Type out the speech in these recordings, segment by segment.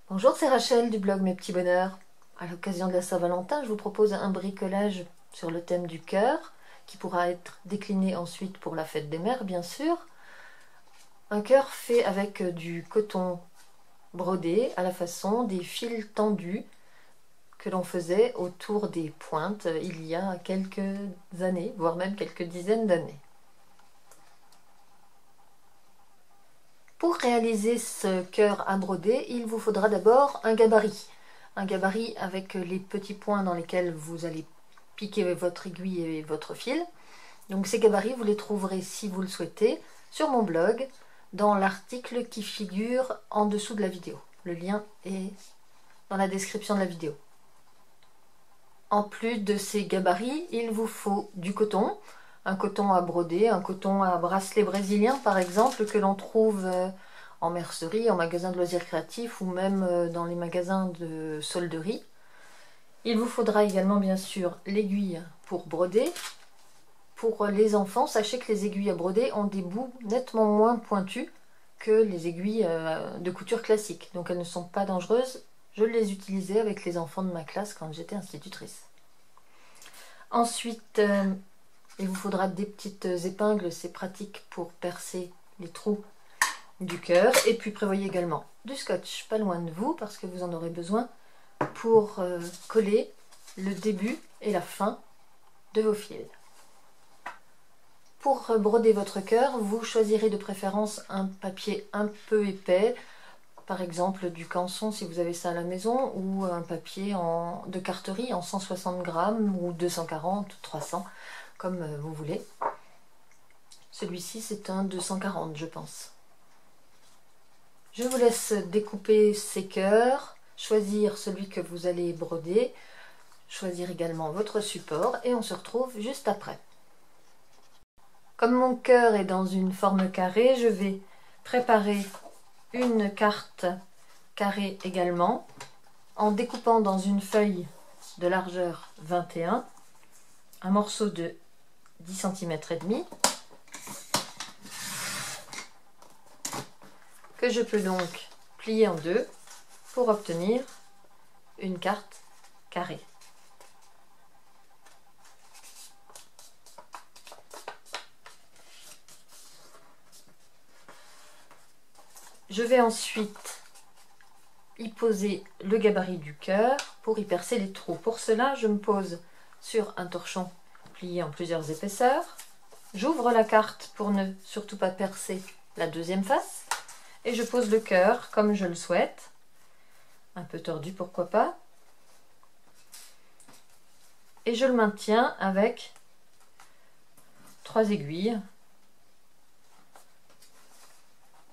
Bonjour, c'est Rachel du blog Mes Petits Bonheurs. À l'occasion de la Saint-Valentin, je vous propose un bricolage sur le thème du cœur, qui pourra être décliné ensuite pour la fête des mères, bien sûr. Un cœur fait avec du coton brodé à la façon des fils tendus que l'on faisait autour des pointes il y a quelques années, voire même quelques dizaines d'années. Pour réaliser ce cœur à broder, il vous faudra d'abord un gabarit. Un gabarit avec les petits points dans lesquels vous allez piquer votre aiguille et votre fil. Donc ces gabarits, vous les trouverez, si vous le souhaitez, sur mon blog, dans l'article qui figure en dessous de la vidéo. Le lien est dans la description de la vidéo. En plus de ces gabarits, il vous faut du coton. Un coton à broder, un coton à bracelet brésilien par exemple, que l'on trouve en mercerie, en magasin de loisirs créatifs ou même dans les magasins de solderie. Il vous faudra également bien sûr l'aiguille pour broder. Pour les enfants, sachez que les aiguilles à broder ont des bouts nettement moins pointus que les aiguilles de couture classique. Donc elles ne sont pas dangereuses. Je les utilisais avec les enfants de ma classe quand j'étais institutrice. Ensuite, il vous faudra des petites épingles, c'est pratique pour percer les trous du cœur. Et puis prévoyez également du scotch pas loin de vous parce que vous en aurez besoin pour coller le début et la fin de vos fils. Pour broder votre cœur, vous choisirez de préférence un papier un peu épais, par exemple du canson si vous avez ça à la maison, ou un papier de carterie en 160 grammes ou 240 ou 300, comme vous voulez. Celui-ci c'est un 240 je pense. Je vous laisse découper ces cœurs, choisir celui que vous allez broder, choisir également votre support et on se retrouve juste après. Comme mon cœur est dans une forme carrée, je vais préparer une carte carrée également en découpant dans une feuille de largeur 21 un morceau de 10 cm et demi que je peux donc plier en deux pour obtenir une carte carrée. Je vais ensuite y poser le gabarit du cœur pour y percer les trous. Pour cela, je me pose sur un torchon plié en plusieurs épaisseurs. J'ouvre la carte pour ne surtout pas percer la deuxième face. Et je pose le cœur comme je le souhaite. Un peu tordu, pourquoi pas. Et je le maintiens avec 3 aiguilles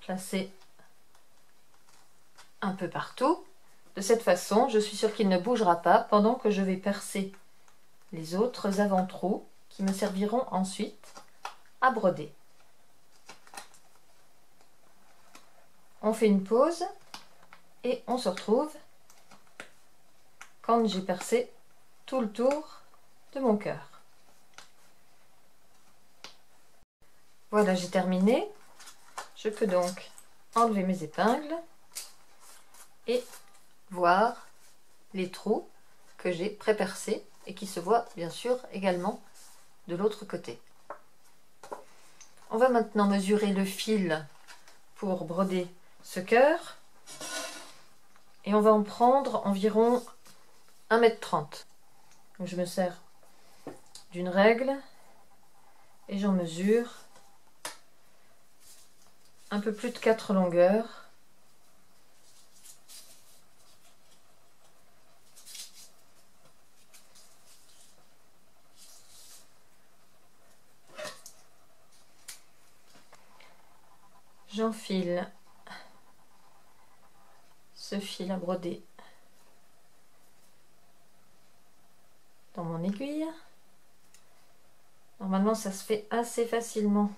placées un peu partout. De cette façon, je suis sûre qu'il ne bougera pas pendant que je vais percer les autres avant-trous qui me serviront ensuite à broder. On fait une pause et on se retrouve quand j'ai percé tout le tour de mon cœur. Voilà, j'ai terminé. Je peux donc enlever mes épingles et voir les trous que j'ai pré-percés et qui se voient bien sûr également de l'autre côté. On va maintenant mesurer le fil pour broder ce cœur et on va en prendre environ 1,30 m. Donc je me sers d'une règle et j'en mesure un peu plus de 4 longueurs. J'enfile ce fil à broder dans mon aiguille. Normalement ça se fait assez facilement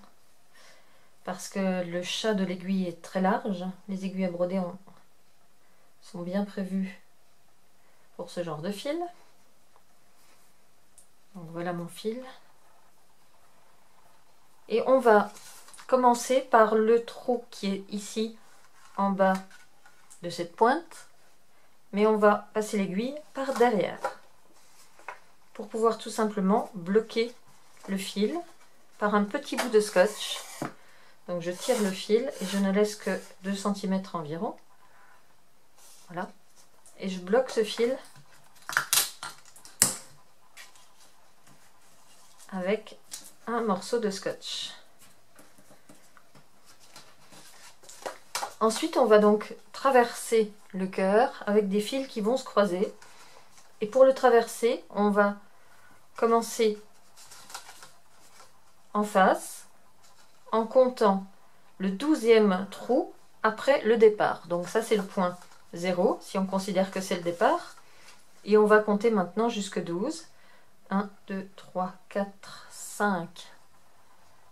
parce que le chat de l'aiguille est très large. Les aiguilles à broder sont bien prévues pour ce genre de fil. Donc voilà mon fil. Et on va commencer par le trou qui est ici en bas de cette pointe mais on va passer l'aiguille par derrière pour pouvoir tout simplement bloquer le fil par un petit bout de scotch. Donc je tire le fil et je ne laisse que 2 cm environ. Voilà. Et je bloque ce fil avec un morceau de scotch. Ensuite, on va donc traverser le cœur avec des fils qui vont se croiser. Et pour le traverser, on va commencer en face en comptant le 12e trou après le départ. Donc ça, c'est le point 0, si on considère que c'est le départ. Et on va compter maintenant jusque 12. 1, 2, 3, 4, 5,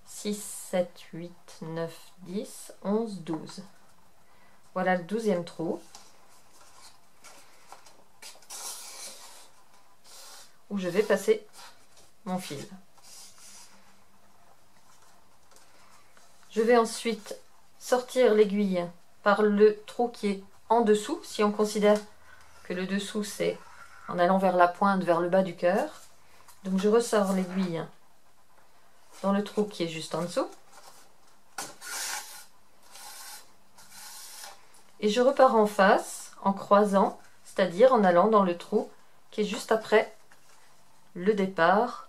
6, 7, 8, 9, 10, 11, 12. Voilà le 12e trou où je vais passer mon fil. Je vais ensuite sortir l'aiguille par le trou qui est en dessous, si on considère que le dessous c'est en allant vers la pointe, vers le bas du cœur. Donc je ressors l'aiguille dans le trou qui est juste en dessous. Et je repars en face en croisant, c'est-à-dire en allant dans le trou qui est juste après le départ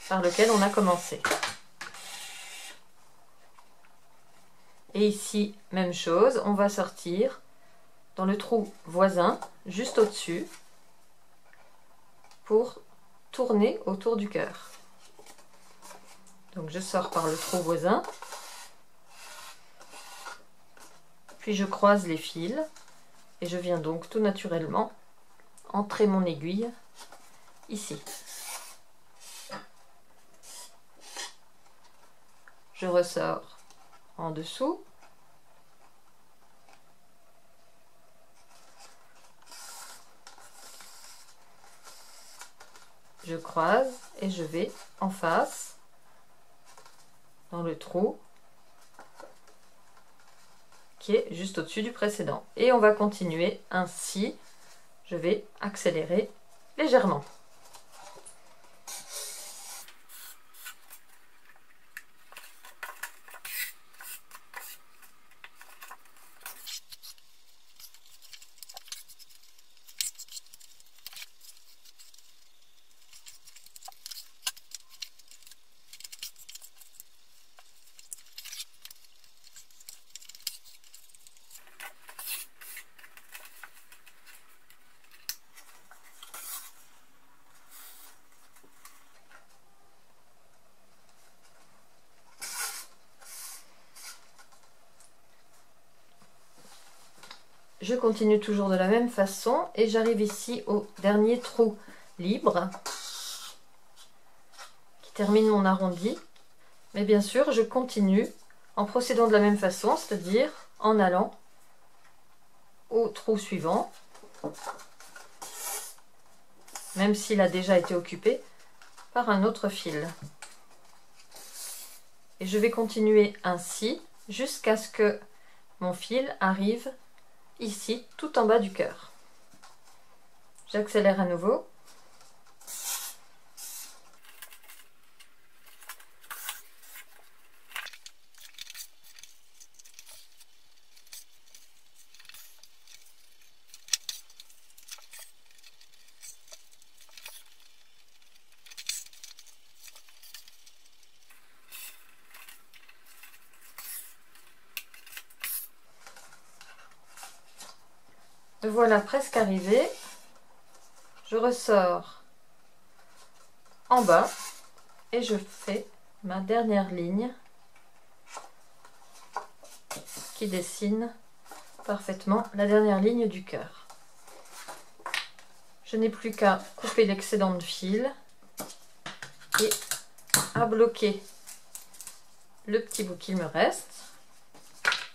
par lequel on a commencé. Et ici, même chose, on va sortir dans le trou voisin, juste au-dessus, pour tourner autour du cœur. Donc je sors par le trou voisin, puis je croise les fils, et je viens donc tout naturellement entrer mon aiguille ici. Je ressors en dessous. Je croise et je vais en face dans le trou qui est juste au-dessus du précédent. Et on va continuer ainsi. Je vais accélérer légèrement. Je continue toujours de la même façon et j'arrive ici au dernier trou libre qui termine mon arrondi. Mais bien sûr, je continue en procédant de la même façon, c'est-à-dire en allant au trou suivant, même s'il a déjà été occupé par un autre fil. Et je vais continuer ainsi jusqu'à ce que mon fil arrive ici, tout en bas du cœur. J'accélère à nouveau. Me voilà presque arrivé. Je ressors en bas et je fais ma dernière ligne qui dessine parfaitement la dernière ligne du cœur. Je n'ai plus qu'à couper l'excédent de fil et à bloquer le petit bout qu'il me reste.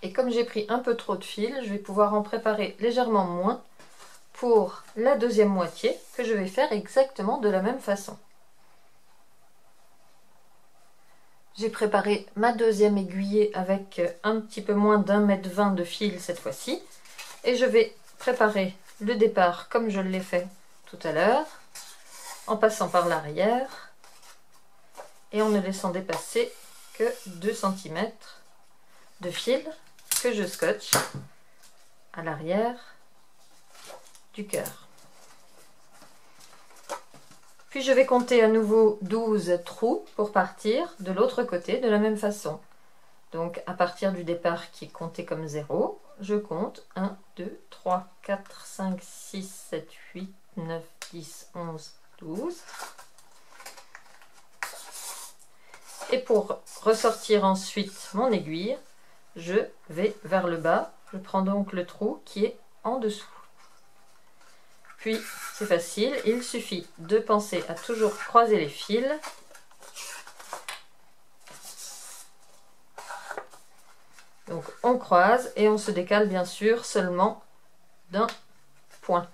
Et comme j'ai pris un peu trop de fil, je vais pouvoir en préparer légèrement moins pour la deuxième moitié que je vais faire exactement de la même façon. J'ai préparé ma deuxième aiguillée avec un petit peu moins d'1,20 m de fil cette fois-ci. Et je vais préparer le départ comme je l'ai fait tout à l'heure, en passant par l'arrière et en ne laissant dépasser que 2 cm de fil que je scotche à l'arrière du cœur. Puis je vais compter à nouveau 12 trous pour partir de l'autre côté de la même façon. Donc à partir du départ qui est compté comme 0, je compte 1, 2, 3, 4, 5, 6, 7, 8, 9, 10, 11, 12. Et pour ressortir ensuite mon aiguille, je vais vers le bas. Je prends donc le trou qui est en dessous. Puis, c'est facile, il suffit de penser à toujours croiser les fils. Donc, on croise et on se décale bien sûr seulement d'un point.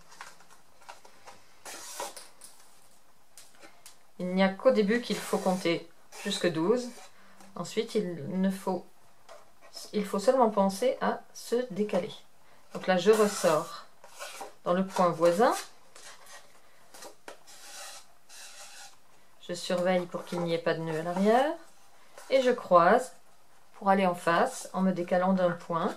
Il n'y a qu'au début qu'il faut compter jusque 12. Ensuite, il faut seulement penser à se décaler. Donc là, je ressors dans le point voisin. Je surveille pour qu'il n'y ait pas de nœud à l'arrière. Et je croise pour aller en face en me décalant d'un point.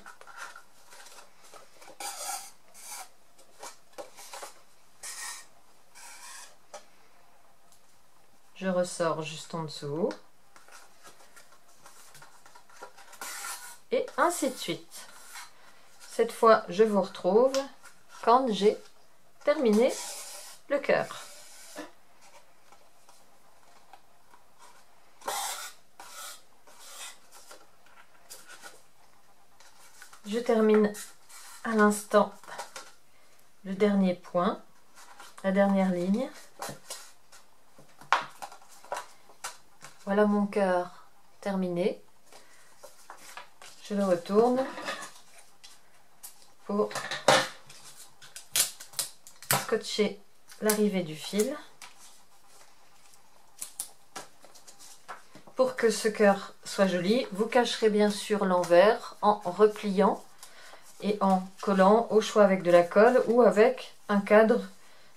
Je ressors juste en dessous. Et ainsi de suite. Cette fois, je vous retrouve quand j'ai terminé le cœur. Je termine à l'instant le dernier point, la dernière ligne. Voilà mon cœur terminé. Je le retourne pour scotcher l'arrivée du fil. Pour que ce cœur soit joli, vous cacherez bien sûr l'envers en repliant et en collant au choix avec de la colle ou avec un cadre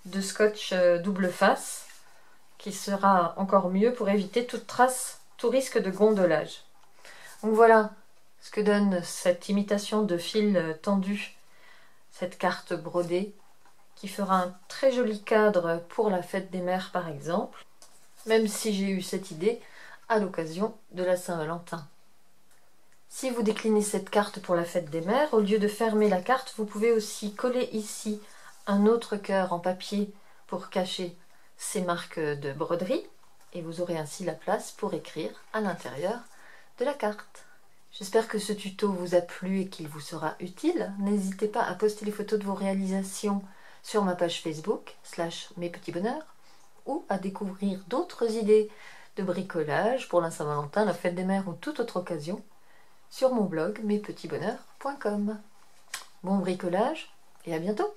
de scotch double face qui sera encore mieux pour éviter toute trace, tout risque de gondolage. Donc voilà ce que donne cette imitation de fil tendu, cette carte brodée qui fera un très joli cadre pour la fête des mères par exemple, même si j'ai eu cette idée à l'occasion de la Saint-Valentin. Si vous déclinez cette carte pour la fête des mères, au lieu de fermer la carte, vous pouvez aussi coller ici un autre cœur en papier pour cacher ces marques de broderie et vous aurez ainsi la place pour écrire à l'intérieur de la carte. J'espère que ce tuto vous a plu et qu'il vous sera utile. N'hésitez pas à poster les photos de vos réalisations sur ma page Facebook /mespetitsbonheurs ou à découvrir d'autres idées de bricolage pour la Saint-Valentin, la fête des mères ou toute autre occasion sur mon blog mespetitsbonheurs.com. Bon bricolage et à bientôt!